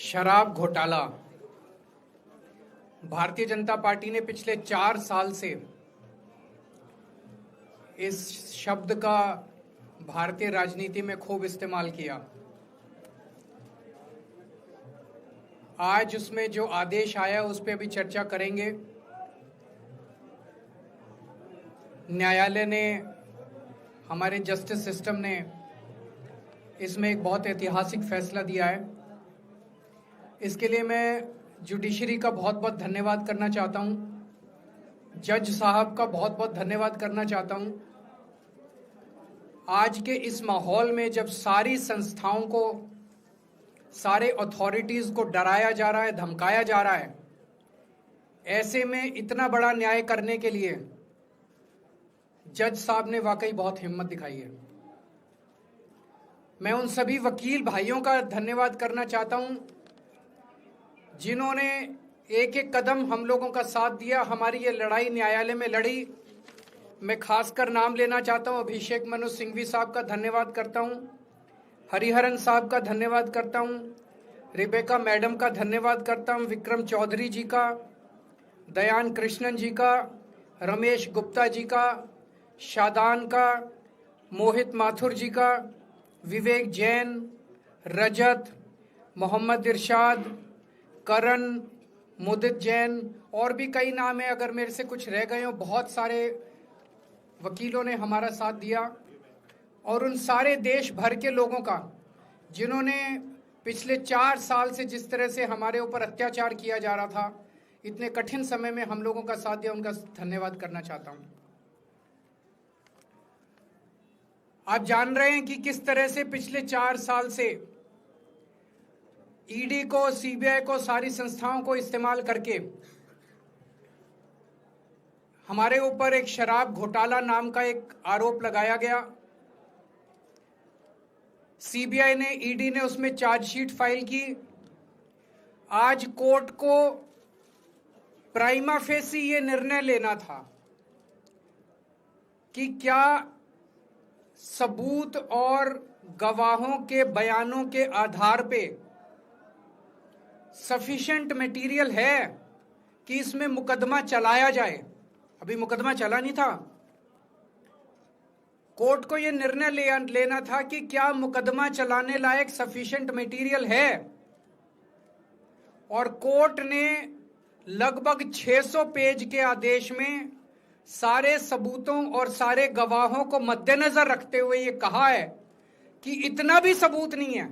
शराब घोटाला। भारतीय जनता पार्टी ने पिछले 4 साल से इस शब्द का भारतीय राजनीति में खूब इस्तेमाल किया। आज उसमें जो आदेश आया उस पर भी चर्चा करेंगे। न्यायालय ने, हमारे जस्टिस सिस्टम ने इसमें एक बहुत ऐतिहासिक फैसला दिया है। इसके लिए मैं जुडिशरी का बहुत बहुत धन्यवाद करना चाहता हूं, जज साहब का बहुत बहुत धन्यवाद करना चाहता हूं। आज के इस माहौल में जब सारी संस्थाओं को, सारे अथॉरिटीज को डराया जा रहा है, धमकाया जा रहा है, ऐसे में इतना बड़ा न्याय करने के लिए जज साहब ने वाकई बहुत हिम्मत दिखाई है। मैं उन सभी वकील भाइयों का धन्यवाद करना चाहता हूं जिन्होंने एक एक कदम हम लोगों का साथ दिया, हमारी ये लड़ाई न्यायालय में लड़ी। मैं खासकर नाम लेना चाहता हूं, अभिषेक मनु सिंघवी साहब का धन्यवाद करता हूं, हरिहरन साहब का धन्यवाद करता हूं, रिबेका मैडम का धन्यवाद करता हूं, विक्रम चौधरी जी का, दयान कृष्णन जी का, रमेश गुप्ता जी का, शादान का, मोहित माथुर जी का, विवेक जैन, रजत, मोहम्मद इरशाद, करण, मुदित जैन, और भी कई नाम है, अगर मेरे से कुछ रह गए हो। बहुत सारे वकीलों ने हमारा साथ दिया, और उन सारे देश भर के लोगों का जिन्होंने पिछले 4 साल से जिस तरह से हमारे ऊपर अत्याचार किया जा रहा था, इतने कठिन समय में हम लोगों का साथ दिया, उनका धन्यवाद करना चाहता हूं। आप जान रहे हैं कि किस तरह से पिछले 4 साल से ईडी को, सीबीआई को, सारी संस्थाओं को इस्तेमाल करके हमारे ऊपर एक शराब घोटाला नाम का एक आरोप लगाया गया। सीबीआई ने, ईडी ने उसमें चार्जशीट फाइल की। आज कोर्ट को प्राइमा फेसी ये निर्णय लेना था कि क्या सबूत और गवाहों के बयानों के आधार पे सफिशिएंट मटेरियल है कि इसमें मुकदमा चलाया जाए। अभी मुकदमा चला नहीं था। कोर्ट को यह निर्णय लेना था कि क्या मुकदमा चलाने लायक सफिशिएंट मटेरियल है, और कोर्ट ने लगभग 600 पेज के आदेश में सारे सबूतों और सारे गवाहों को मद्देनजर रखते हुए यह कहा है कि इतना भी सबूत नहीं है,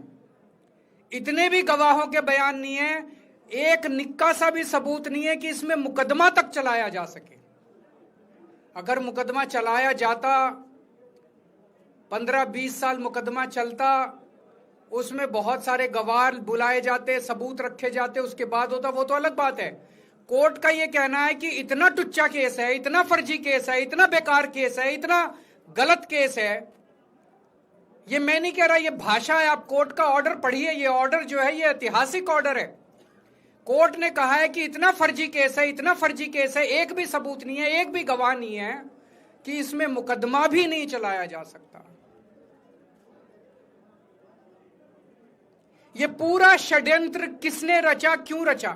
इतने भी गवाहों के बयान नहीं है, एक निक्का सा भी सबूत नहीं है कि इसमें मुकदमा तक चलाया जा सके। अगर मुकदमा चलाया जाता, 15-20 साल मुकदमा चलता, उसमें बहुत सारे गवाह बुलाए जाते, सबूत रखे जाते, उसके बाद होता, वो तो अलग बात है। कोर्ट का यह कहना है कि इतना टुच्चा केस है, इतना फर्जी केस है, इतना बेकार केस है, इतना गलत केस है। ये मैं नहीं कह रहा, ये भाषा है। आप कोर्ट का ऑर्डर पढ़िए। ये ऑर्डर जो है ये ऐतिहासिक ऑर्डर है। कोर्ट ने कहा है कि इतना फर्जी केस है, इतना फर्जी केस है, एक भी सबूत नहीं है, एक भी गवाह नहीं है कि इसमें मुकदमा भी नहीं चलाया जा सकता। ये पूरा षड्यंत्र किसने रचा, क्यों रचा?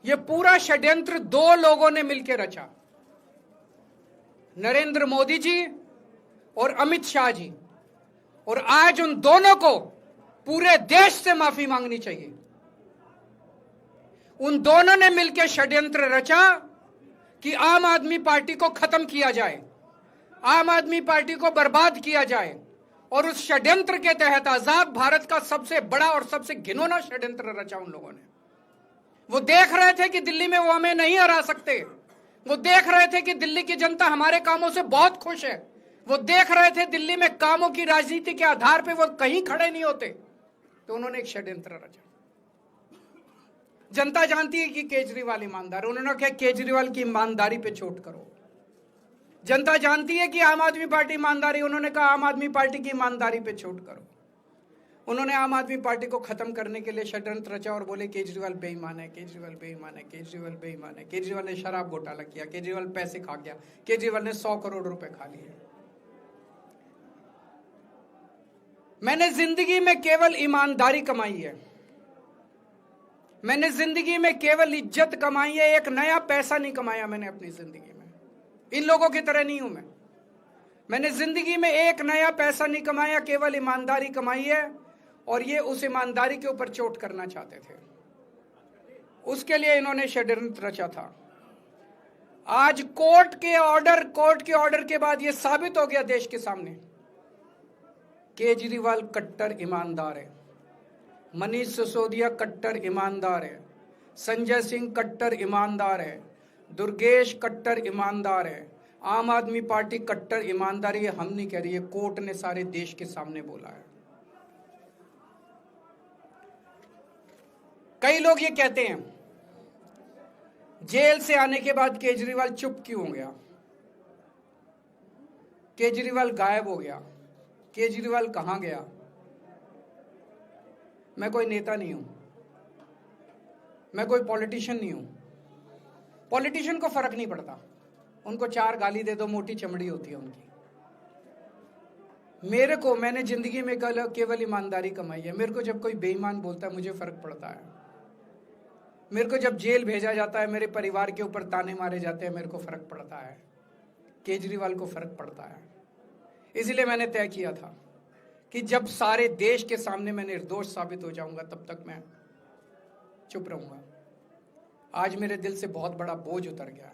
ये पूरा षड्यंत्र 2 लोगों ने मिलकर रचा, नरेंद्र मोदी जी और अमित शाह जी। और आज उन दोनों को पूरे देश से माफी मांगनी चाहिए। उन दोनों ने मिलकर षड्यंत्र रचा कि आम आदमी पार्टी को खत्म किया जाए, आम आदमी पार्टी को बर्बाद किया जाए, और उस षड्यंत्र के तहत आजाद भारत का सबसे बड़ा और सबसे घिनौना षड्यंत्र रचा उन लोगों ने। वो देख रहे थे कि दिल्ली में वो हमें नहीं हरा सकते। वो देख रहे थे कि दिल्ली की जनता हमारे कामों से बहुत खुश है। वो देख रहे थे दिल्ली में कामों की राजनीति के आधार पे वो कहीं खड़े नहीं होते, तो उन्होंने एक षड्यंत्र रचा। जनता जानती है कि केजरीवाल ईमानदार, उन्होंने कहा केजरीवाल की ईमानदारी पे चोट करो। जनता जानती है कि आम आदमी पार्टी ईमानदारी, उन्होंने कहा आम आदमी पार्टी की ईमानदारी पे चोट करो। उन्होंने आम आदमी पार्टी को खत्म करने के लिए षड्यंत्र रचा और बोले केजरीवाल बेईमान है, केजरीवाल बेईमान है, केजरीवाल बेईमान है, केजरीवाल ने शराब घोटाला किया, केजरीवाल पैसे खा गया, केजरीवाल ने 100 करोड़ रुपए खा लिए। मैंने जिंदगी में केवल ईमानदारी कमाई है। मैंने जिंदगी में केवल इज्जत कमाई है, एक नया पैसा नहीं कमाया मैंने अपनी जिंदगी में। इन लोगों की तरह नहीं हूं मैं। मैंने जिंदगी में एक नया पैसा नहीं कमाया, केवल ईमानदारी कमाई है। और ये उस ईमानदारी के ऊपर चोट करना चाहते थे, उसके लिए इन्होंने षड्यंत्र रचा था। आज कोर्ट के ऑर्डर के बाद यह साबित हो गया देश के सामने, केजरीवाल कट्टर ईमानदार है, मनीष सिसोदिया कट्टर ईमानदार है, संजय सिंह कट्टर ईमानदार है, दुर्गेश कट्टर ईमानदार है, आम आदमी पार्टी कट्टर ईमानदारी है। हम नहीं कह रही है, कोर्ट ने सारे देश के सामने बोला है। कई लोग ये कहते हैं जेल से आने के बाद केजरीवाल चुप क्यों हो गया, केजरीवाल गायब हो गया, केजरीवाल कहां गया। मैं कोई नेता नहीं हूं, मैं कोई पॉलिटिशियन नहीं हूं। पॉलिटिशियन को फर्क नहीं पड़ता, उनको 4 गाली दे दो, मोटी चमड़ी होती है उनकी। मैंने जिंदगी में केवल ईमानदारी कमाई है। मेरे को जब कोई बेईमान बोलता है मुझे फर्क पड़ता है। मेरे को जब जेल भेजा जाता है, मेरे परिवार के ऊपर ताने मारे जाते हैं, मेरे को फर्क पड़ता है। केजरीवाल को फर्क पड़ता है। इसलिए मैंने तय किया था कि जब सारे देश के सामने मैं निर्दोष साबित हो जाऊंगा तब तक मैं चुप रहूंगा। आज मेरे दिल से बहुत बड़ा बोझ उतर गया।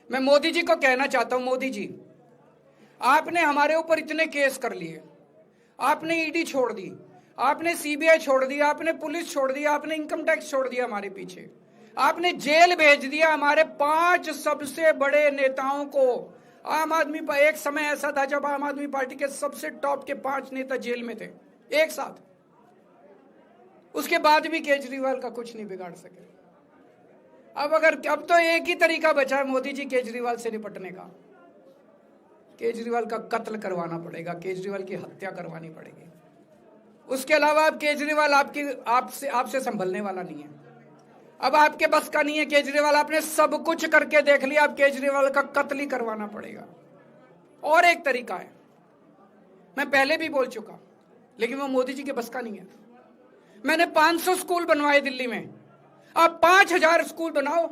मैं मोदी जी को कहना चाहता हूं, मोदी जी आपने हमारे ऊपर इतने केस कर लिए, आपने ईडी छोड़ दी, आपने सीबीआई छोड़ दी, आपने पुलिस छोड़ दी, आपने इनकम टैक्स छोड़ दिया हमारे पीछे, आपने जेल भेज दिया हमारे 5 सबसे बड़े नेताओं को। आम आदमी पर एक समय ऐसा था जब आम आदमी पार्टी के सबसे टॉप के 5 नेता जेल में थे एक साथ। उसके बाद भी केजरीवाल का कुछ नहीं बिगाड़ सके। अब तो एक ही तरीका बचा है मोदी जी केजरीवाल से निपटने का, केजरीवाल का कत्ल करवाना पड़ेगा, केजरीवाल की हत्या करवानी पड़ेगी। उसके अलावा अब केजरीवाल आपसे संभलने वाला नहीं है। अब आपके बस का नहीं है केजरीवाल, आपने सब कुछ करके देख लिया, अब केजरीवाल का कत्ल ही करवाना पड़ेगा। और एक तरीका है, मैं पहले भी बोल चुका, लेकिन वो मोदी जी के बस का नहीं है। मैंने 500 स्कूल बनवाए दिल्ली में, आप 5000 स्कूल बनाओ।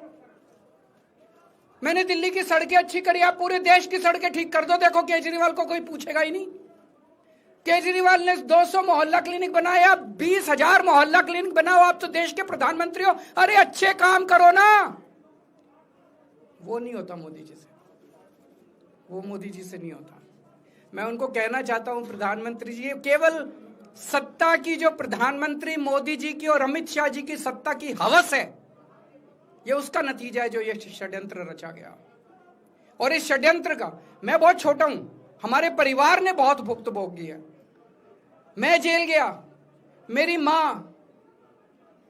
मैंने दिल्ली की सड़कें अच्छी करी, आप पूरे देश की सड़कें ठीक कर दो, देखो केजरीवाल को कोई पूछेगा ही नहीं। केजरीवाल ने 200 मोहल्ला क्लिनिक बनाए, आप 20,000 मोहल्ला क्लिनिक बनाओ। आप तो देश के प्रधानमंत्री हो, अरे अच्छे काम करो ना। वो नहीं होता मोदी जी से, वो मोदी जी से नहीं होता। मैं उनको कहना चाहता हूं, प्रधानमंत्री जी, केवल सत्ता की जो प्रधानमंत्री मोदी जी की और अमित शाह जी की सत्ता की हवस है, ये उसका नतीजा है जो ये षड्यंत्र रचा गया। और इस षड्यंत्र का मैं बहुत छोटा हूं, हमारे परिवार ने बहुत भुगत भोगी है। मैं जेल गया, मेरी मां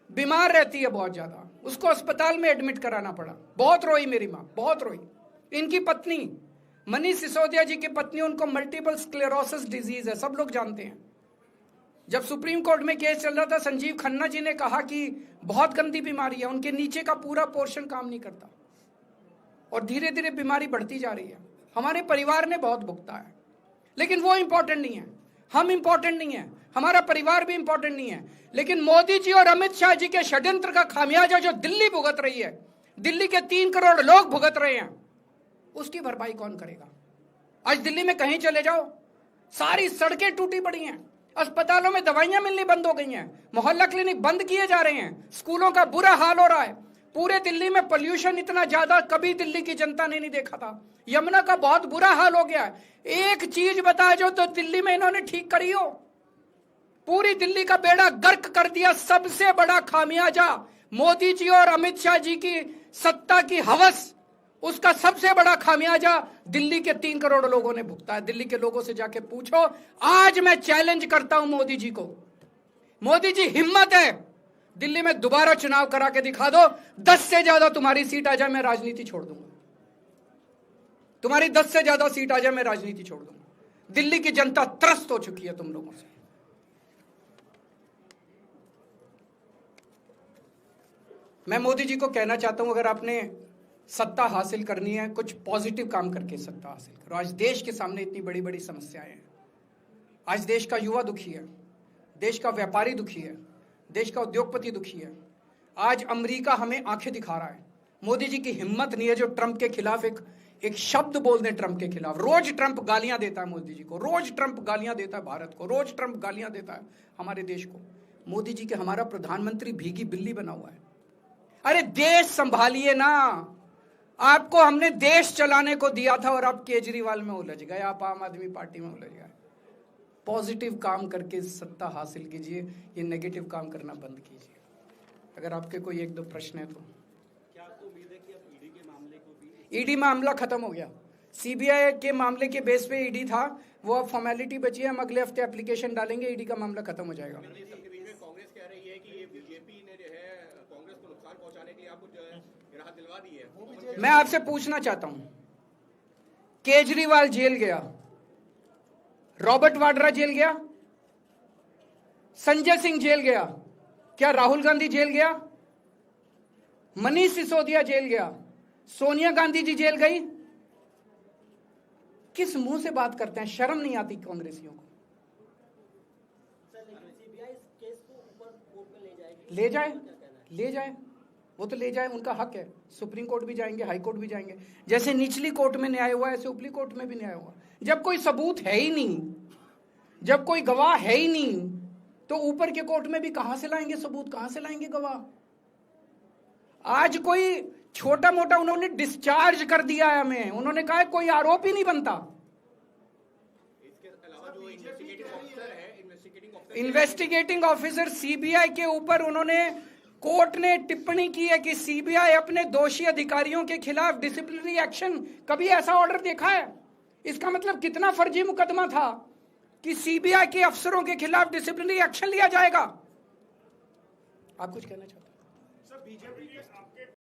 बीमार रहती है बहुत ज्यादा, उसको अस्पताल में एडमिट कराना पड़ा, बहुत रोई मेरी मां, बहुत रोई। इनकी पत्नी मनीष सिसोदिया जी की पत्नी, उनको मल्टीपल स्क्लेरोसिस डिजीज है, सब लोग जानते हैं। जब सुप्रीम कोर्ट में केस चल रहा था, संजीव खन्ना जी ने कहा कि बहुत गंदी बीमारी है, उनके नीचे का पूरा पोर्शन काम नहीं करता और धीरे धीरे बीमारी बढ़ती जा रही है। हमारे परिवार ने बहुत भुगता है, लेकिन वो इंपॉर्टेंट नहीं है, हम इंपॉर्टेंट नहीं है, हमारा परिवार भी इंपॉर्टेंट नहीं है। लेकिन मोदी जी और अमित शाह जी के षड्यंत्र का खामियाजा जो दिल्ली भुगत रही है, दिल्ली के 3 करोड़ लोग भुगत रहे हैं, उसकी भरपाई कौन करेगा। आज दिल्ली में कहीं चले जाओ, सारी सड़कें टूटी पड़ी हैं, अस्पतालों में दवाइयां मिलनी बंद हो गई हैं, मोहल्ला क्लिनिक बंद किए जा रहे हैं, स्कूलों का बुरा हाल हो रहा है। पूरे दिल्ली में पोल्यूशन इतना ज्यादा कभी दिल्ली की जनता ने नहीं देखा था। यमुना का बहुत बुरा हाल हो गया है। एक चीज बता जो तो दिल्ली में इन्होंने ठीक करी हो, पूरी दिल्ली का बेड़ा गर्क कर दिया। सबसे बड़ा खामियाजा मोदी जी और अमित शाह जी की सत्ता की हवस, उसका सबसे बड़ा खामियाजा दिल्ली के 3 करोड़ लोगों ने भुगता है। दिल्ली के लोगों से जाके पूछो। आज मैं चैलेंज करता हूं मोदी जी को, मोदी जी हिम्मत है दिल्ली में दोबारा चुनाव करा के दिखा दो, 10 से ज्यादा तुम्हारी सीट आ जाए, मैं राजनीति छोड़ दूंगा। तुम्हारी 10 से ज्यादा सीट आ जाए, मैं राजनीति छोड़ दूंगा। दिल्ली की जनता त्रस्त हो चुकी है तुम लोगों से। मैं मोदी जी को कहना चाहता हूं, अगर आपने सत्ता हासिल करनी है, कुछ पॉजिटिव काम करके सत्ता हासिल करो। आज देश के सामने इतनी बड़ी बड़ी समस्याएं हैं। आज देश का युवा दुखी है, देश का व्यापारी दुखी है, देश का उद्योगपति दुखी है। आज अमेरिका हमें आंखें दिखा रहा है। मोदी जी की हिम्मत नहीं है जो ट्रंप के खिलाफ एक शब्द बोल दें। ट्रंप के खिलाफ रोज ट्रंप गालियां देता है मोदी जी को, रोज ट्रंप गालियां देता है भारत को, रोज ट्रंप गालियां देता है हमारे देश को। मोदी जी के हमारा प्रधानमंत्री भीगी बिल्ली बना हुआ है। अरे देश संभालिए ना, आपको हमने देश चलाने को दिया था और आप केजरीवाल में उलझ गए, आप आम आदमी पार्टी में उलझ गए। पॉजिटिव काम करके सत्ता हासिल कीजिए, ये नेगेटिव काम करना बंद कीजिए। अगर आपके कोई एक दो प्रश्न है तो। क्या आपको उम्मीद है कि अब ईडी के मामले को भी ईडी मामला खत्म हो गया। सीबीआई के मामले के बेस पे ईडी था, वो अब फॉर्मेलिटी बची है। हम अगले हफ्ते एप्लीकेशन डालेंगे, ईडी का मामला खत्म हो जाएगा। कांग्रेस कह रही है कि ये बीजेपी ने जो है कांग्रेस को नुकसान पहुंचाने के लिए आपको जो है राहत दिलवा दी है। मैं आपसे पूछना चाहता हूं, केजरीवाल जेल गया, रॉबर्ट वाड्रा जेल गया, संजय सिंह जेल गया, क्या राहुल गांधी जेल गया, मनीष सिसोदिया जेल गया, सोनिया गांधी जी जेल गई? किस मुंह से बात करते हैं? शर्म नहीं आती कांग्रेसियों को? ले जाए, वो तो ले जाए, उनका हक है। सुप्रीम कोर्ट भी जाएंगे, हाई कोर्ट भी जाएंगे। जैसे निचली कोर्ट में न्याय हुआ, ऐसे ऊपरी कोर्ट में भी न्याय हुआ। जब कोई सबूत है ही नहीं, जब कोई गवाह है ही नहीं, तो ऊपर के कोर्ट में भी कहां से लाएंगे सबूत, कहां से लाएंगे गवाह? आज कोई छोटा मोटा उन्होंने डिस्चार्ज कर दिया है हमें, उन्होंने कहा है कोई आरोप ही नहीं बनता। इसके अलावा जो इन्वेस्टिगेटिंग ऑफिसर है, इन्वेस्टिगेटिंग ऑफिसर सीबीआई के ऊपर उन्होंने, कोर्ट ने टिप्पणी की है कि सीबीआई अपने दोषी अधिकारियों के खिलाफ डिसिप्लिनरी एक्शन, कभी ऐसा ऑर्डर देखा है? इसका मतलब कितना फर्जी मुकदमा था कि सीबीआई के अफसरों के खिलाफ डिसिप्लिनरी एक्शन लिया जाएगा। आप कुछ कहना चाहते हैं? सर, बीजेपी के आपके